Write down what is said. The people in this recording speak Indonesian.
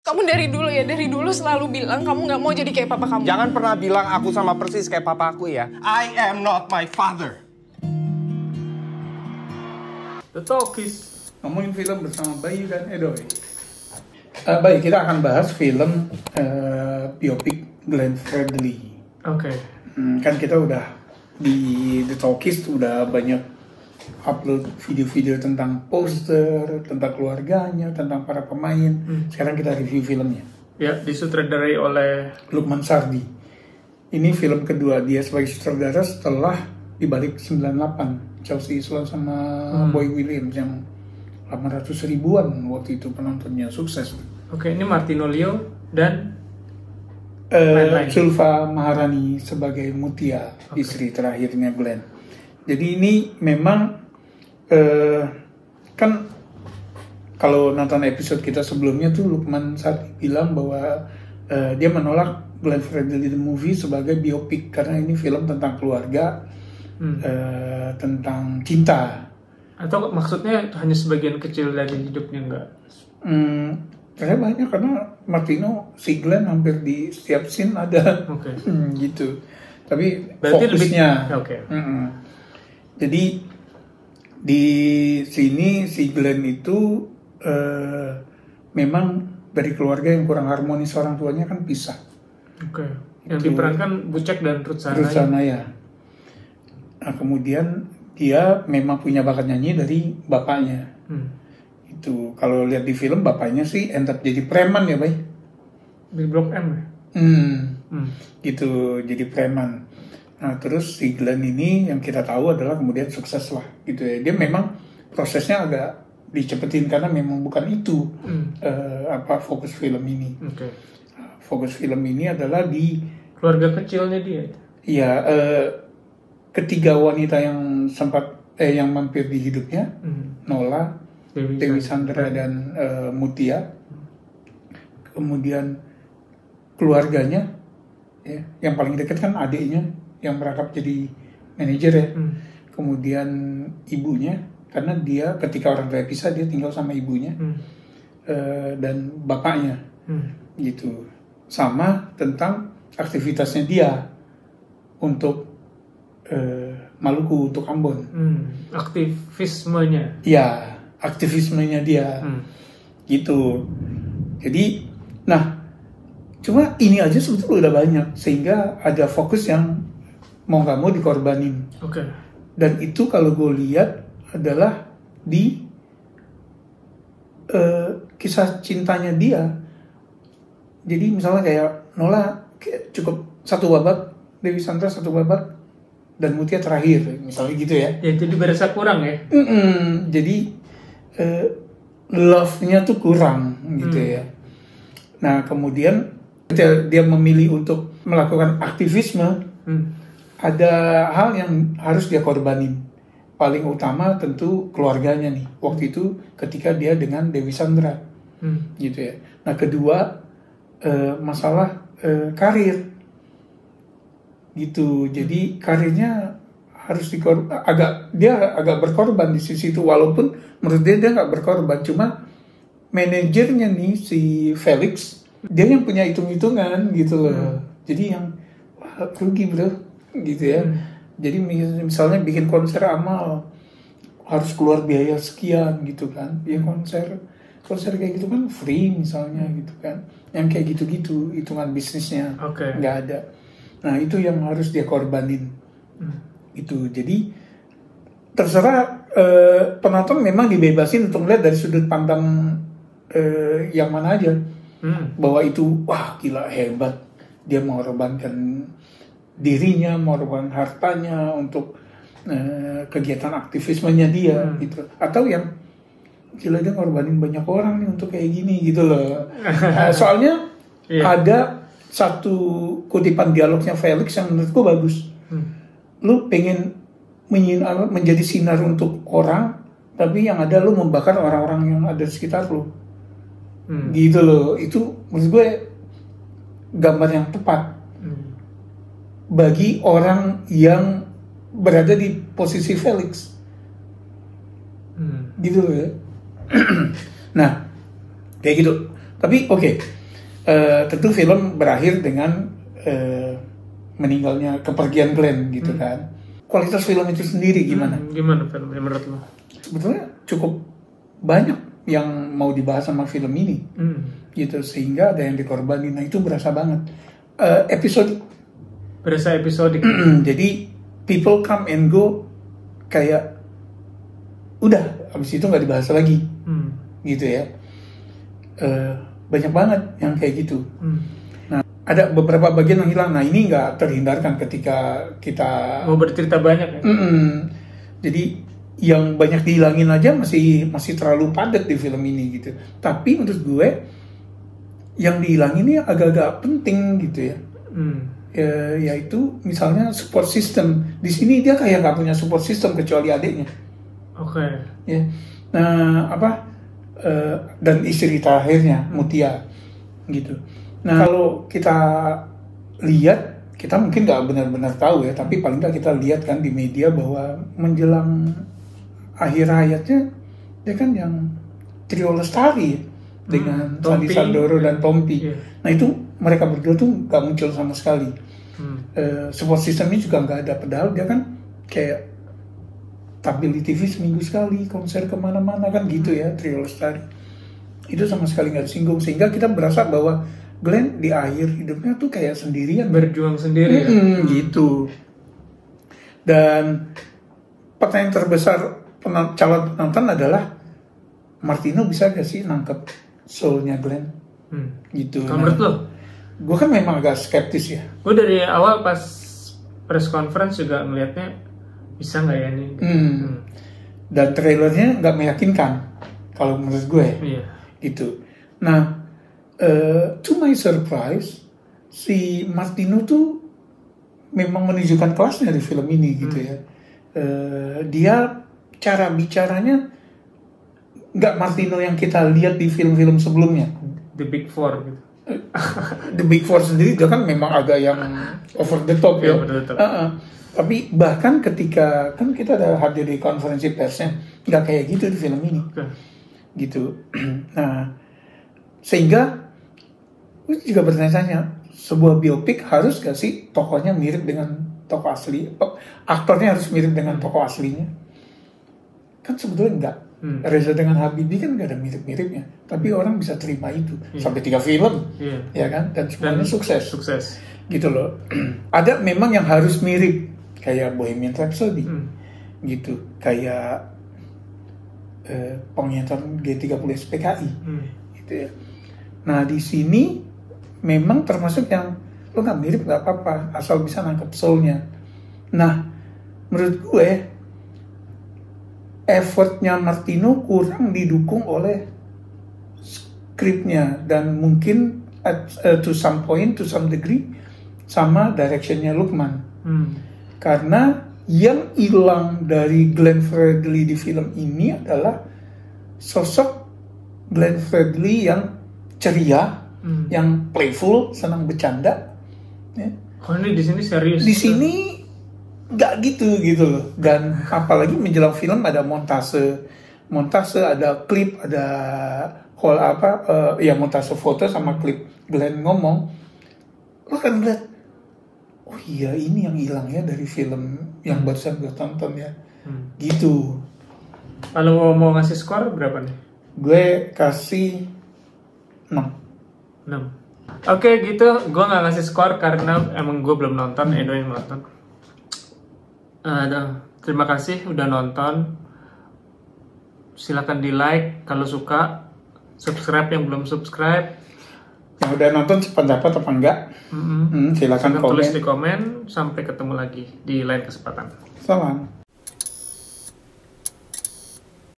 Kamu dari dulu selalu bilang kamu nggak mau jadi kayak papa kamu. Jangan pernah bilang aku sama persis kayak papa aku ya. I am not my father. The Talkies, ngomongin film bersama Bayu dan Edoy. Baik, kita akan bahas film biopik Glenn Fredly. Oke. Kan kita udah di The Talkies udah banyak upload video-video tentang poster, tentang keluarganya, tentang para pemain. Sekarang kita review filmnya. Ya, disutradarai oleh Lukman Sardi. Ini film kedua dia sebagai sutradara setelah dibalik 98 Chelsea Islan sama Boy Williams yang 800 ribuan waktu itu penontonnya, sukses. Oke, ini Martino Leo dan Zulfa Maharani sebagai Mutia, istri terakhirnya Glenn. Jadi ini memang kan kalau nonton episode kita sebelumnya tuh Lukman Sardi bilang bahwa dia menolak Glenn Fredly the movie sebagai biopik karena ini film tentang keluarga, tentang cinta. Atau maksudnya hanya sebagian kecil dari hidupnya enggak? Saya banyak karena Martino si Glenn hampir di setiap scene ada. Gitu. Tapi berarti fokusnya jadi di sini si Glenn itu memang dari keluarga yang kurang harmonis, orang tuanya kan pisah. Yang diperankan Bucek dan Ruth Sanaya. Nah, kemudian dia memang punya bakat nyanyi dari bapaknya. Itu kalau lihat di film bapaknya sih end up jadi preman ya, Bay. Di Blok M ya? Gitu, jadi preman. Nah, terus si Glenn ini yang kita tahu adalah kemudian sukses lah gitu ya. Dia memang prosesnya agak dicepetin karena memang bukan itu fokus film ini. Fokus film ini adalah di keluarga kecilnya dia. Iya, ketiga wanita yang sempat yang mampir di hidupnya, Nola, Dewi Sandra dan Mutia. Kemudian keluarganya, ya, yang paling dekat kan adiknya yang merangkap jadi manajer ya. Kemudian ibunya, karena dia ketika orang tua pisah dia tinggal sama ibunya, dan bapaknya, gitu. Sama tentang aktivitasnya dia untuk Maluku, untuk Ambon. Aktivismenya. Ya, aktivismenya dia, gitu. Jadi, nah, cuma ini aja sebetulnya udah banyak sehingga ada fokus yang mau nggak mau dikorbanin. Dan itu kalau gue lihat adalah di kisah cintanya dia. Jadi misalnya kayak Nola cukup satu babak, Dewi Sandra satu babak, dan Mutia terakhir, misalnya gitu ya. Ya jadi berasa kurang ya. Jadi love-nya tuh kurang gitu ya. Nah kemudian dia memilih untuk melakukan aktivisme. Ada hal yang harus dia korbanin. Paling utama tentu keluarganya nih. Waktu itu ketika dia dengan Dewi Sandra, gitu ya. Nah kedua masalah karir, gitu. Jadi karirnya harus agak berkorban di sisi itu. Walaupun menurut dia nggak berkorban, cuma manajernya nih si Felix, dia yang punya hitung-hitungan gitu loh. Jadi yang wah rugi bro, gitu ya. Jadi misalnya bikin konser amal harus keluar biaya sekian gitu kan. Ya konser kayak gitu kan free misalnya gitu kan. Yang kayak gitu-gitu hitungan bisnisnya nggak ada. Nah itu yang harus dia korbanin. Itu jadi terserah penonton memang dibebasin untuk melihat dari sudut pandang yang mana aja. Bahwa itu wah gila hebat, dia mengorbankan dirinya, mengorbankan hartanya untuk kegiatan aktivismenya dia gitu. Atau yang gila dia ngorbanin banyak orang nih untuk kayak gini gitu loh. Soalnya ada satu kutipan dialognya Felix yang menurutku bagus. Lu pengen menjadi sinar untuk orang, tapi yang ada lu membakar orang-orang yang ada di sekitar lu. Gitu loh. Itu menurut gue gambar yang tepat bagi orang yang berada di posisi Felix. Gitu loh ya. Nah kayak gitu. Tapi oke. tentu film berakhir dengan meninggalnya, kepergian Glenn gitu kan. Kualitas film itu sendiri gimana? Gimana filmnya menurut lo? Sebetulnya cukup banyak yang mau dibahas sama film ini, gitu, sehingga ada yang dikorbanin. Nah itu berasa banget. Berasa episodik. Jadi people come and go, kayak udah, abis itu nggak dibahas lagi, gitu ya. Banyak banget yang kayak gitu. Nah, ada beberapa bagian yang hilang. Nah, ini nggak terhindarkan ketika kita mau bercerita banyak ya. Jadi yang banyak dihilangin aja masih terlalu padat di film ini gitu. Tapi menurut gue yang dihilangin ini agak-agak penting gitu ya. Yaitu misalnya support system. Di sini dia kayak nggak punya support system kecuali adiknya. Oke. Ya. Nah, dan istri terakhirnya Mutia gitu. Nah, kalau kita lihat, kita mungkin nggak benar-benar tahu ya, tapi paling nggak kita lihat kan di media bahwa menjelang akhir hayatnya dia kan yang trio Lestari dengan Sandi Sandoro dan Tompi. Nah itu mereka berdua tuh nggak muncul sama sekali. Support systemnya juga nggak ada, padahal dia kan kayak tampil di TV seminggu sekali, konser kemana-mana kan gitu ya, trio Lestari. Itu sama sekali nggak disinggung, sehingga kita berasa bahwa Glenn di akhir hidupnya tuh kayak sendirian, berjuang sendiri gitu. Dan pertanyaan terbesar calon penonton adalah Martino bisa gak sih nangkep soulnya Glenn, gitu. Menurut lo? Gue kan memang agak skeptis ya. Gue dari awal pas press conference juga ngelihatnya bisa nggak ya ini? Dan trailernya nggak meyakinkan kalau menurut gue, gitu. Nah, to my surprise, si Martino tuh memang menunjukkan kelasnya di film ini gitu ya. Dia cara bicaranya nggak Martino yang kita lihat di film-film sebelumnya. The Big Four gitu. The Big Four sendiri dia kan memang agak yang over the top ya. Tapi bahkan ketika kan kita ada hadir di konferensi persnya, nggak kayak gitu di film ini, gitu. Nah, sehingga gue juga bertanya-tanya, sebuah biopik harus gak sih tokohnya mirip dengan tokoh asli, aktornya harus mirip dengan tokoh aslinya? Kan sebetulnya enggak. Reza dengan Habibie kan gak ada mirip-miripnya, tapi orang bisa terima itu sampai 3 film, ya kan, dan semuanya sukses, gitu loh. Ada memang yang harus mirip, kayak Bohemian Rhapsody, gitu, kayak penginatan G30 SPKI, gitu ya. Nah di sini memang termasuk yang lo nggak mirip nggak apa-apa, asal bisa nangkep soulnya. Nah menurut gue effortnya Martino kurang didukung oleh skripnya, dan mungkin to some point, to some degree, sama directionnya Lukman. Karena yang hilang dari Glenn Fredly di film ini adalah sosok Glenn Fredly yang ceria, yang playful, senang bercanda. Ya. Oh ini di sini serius. Di sini nggak gitu loh. Dan apalagi menjelang film ada montase, ada klip, ada montase foto sama klip Glenn ngomong. Lo kan lihat, oh iya ini yang hilang ya dari film yang barusan gue tonton ya, gitu. Kalau mau ngasih skor berapa nih? Gue kasih 6. Oke gitu, gue nggak ngasih skor karena emang gue belum nonton, Edo yang nonton. Terima kasih udah nonton. Silakan di like kalau suka, subscribe yang belum subscribe. Yang udah nonton sependapat apa enggak? Silakan komen. Tulis di komen. Sampai ketemu lagi di lain kesempatan. Salam.